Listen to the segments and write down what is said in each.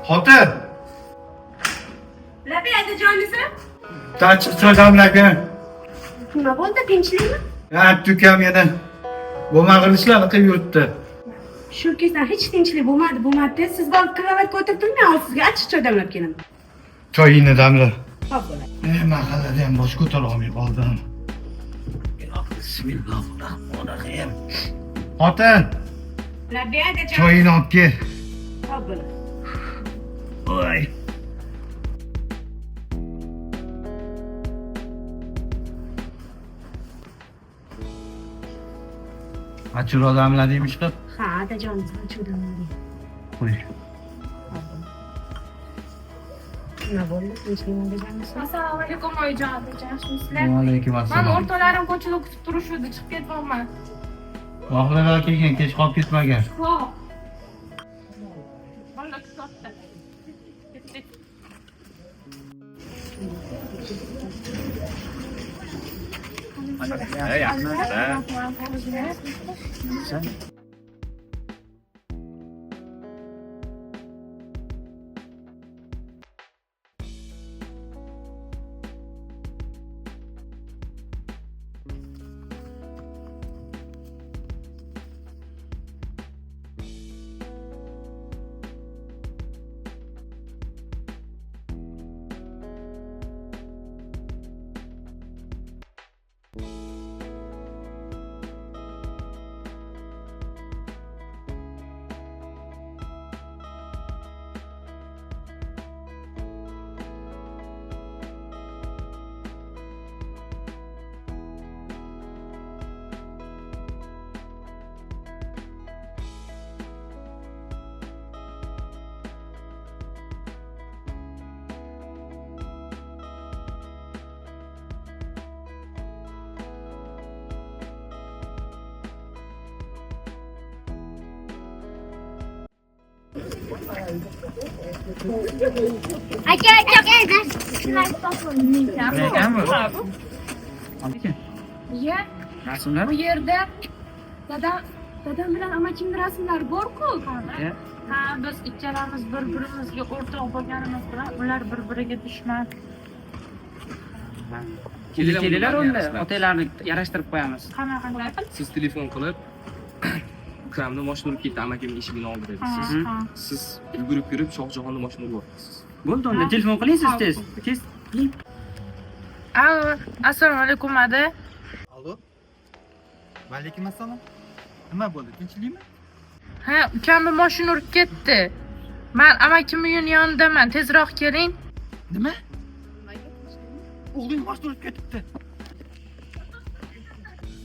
Xotin! Labi adajonisi. Choy damlagan. Nima bo'ldi, tinchlikmi? Ukam yana bo'lmagan ishlarni qilib yuribdi. Shu kezdan hech tinchlik bo'lmadi. Siz borib kravatga o'tirib men sizga achchiq choy damlab kelaman. Choyingni damla. Xo'p bo'ladi. Mahallada ham bosh ko'tara olmay qoldim. Bismillahirrohmanirrohim. Xotin, Labi adajon. choyingni olib kel. Xo'p bo'ladi. Voy. Achiro damladingmi qilib? Ha, adajon, choy damladim. Qo'y. Nima bo'ldi? Tinchlikmi adajonisi? Assalomu alaykum oyijon, yaxshimisizlar? Va alaykum Men assalom. o'rtalarim ko'chada kutib turishdi, chiqib ketyapman. Oxirida kelgan, kech qolib ketmagan. Xo'p. Mana kutmoqda. Ketdik. Aka, Iya. Rasmlar? Bu yerda dadam bilan amakimning rasmlari bor-ku. Ha, biz ikkalamiz bir-birimizga o'rtoq bo'lganimiz bilan ular bir-biriga dushman. Kelinglar unda otanglarni yarashtirib qo'yamiz. Qanaqa? Siz telefon qilib ukamni mashina urib ketdi, amakimning eshigini oldi dedingiz. Siz yugurib kirib Shohjahonni mashina urib o'tdingiz. Bo'ldi, unda telefon qiling siz tez. Allo, assalomu alaykum ada. Allo. Va alaykum assalom. Nima bo'ldi? Tinchlikmi? Ha, ukamni mashina urib ketdi. Men amakimning yonidaman. Tezroq keling. Nima? O'g'ling mashina urib ketibdi.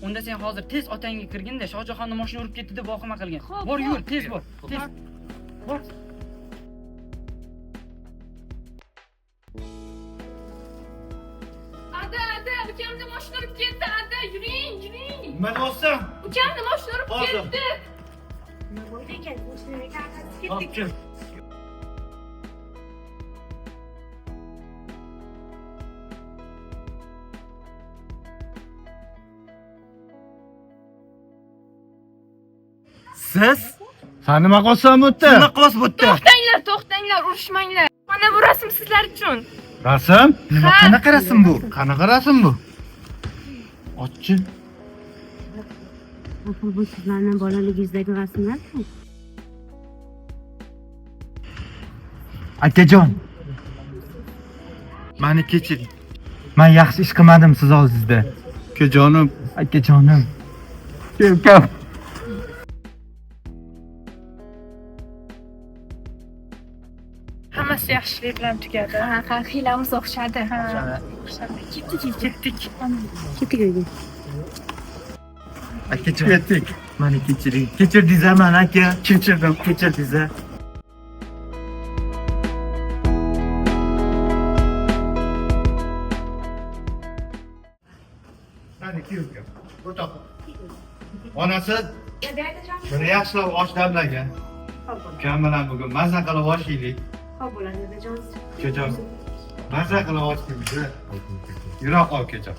Unda sen hozir tez otangga kirginda Shohjahonni mashina urib ketdi deb voqea qilgan. Bor, yur, tez bor. Tez. Bor. Ada, ukamni mashina urib ketdi. Ada, yuring. Nima deyapsan? Ukamni mashina urib ketdi. Nima bo'ldi ekan? Tinchlikka ketdik. Hopchi. Siz? Sen nima qilsan bu yerda? Nima qilyapsiz bu yerda? To'xtanglar, urushmanglar. Mana bu rasm sizlar uchun. Rasm? Nima qanaqa rasm bu? Qanaqa rasm bu? Ochchi. Axir bu sizlarning bolaligingizdagi rasmlar-ku. Akajon. Meni kechiring. Men yaxshi ish qilmadim siz oldingizda. Akajonim, akajonim. Ukam. Hammasi yaxshilik bilan tugadi. Ha, xilamiz o'xshadi. Ketdik. Ketdik uyga. Akajon. Ketdik. Meni kechiring. Kechirdingiz men aka. Kechirdim, kechirdingiz. Hadi kuyovga. O'rtoq. Onasi shuni yaxshilab osh damlagan. Ukam bilan bugun mazza qilib osh yeylik. Xo'p bo'ladi adajon. Kecha mazza qilib osh yeymiz. Yura qol kecha.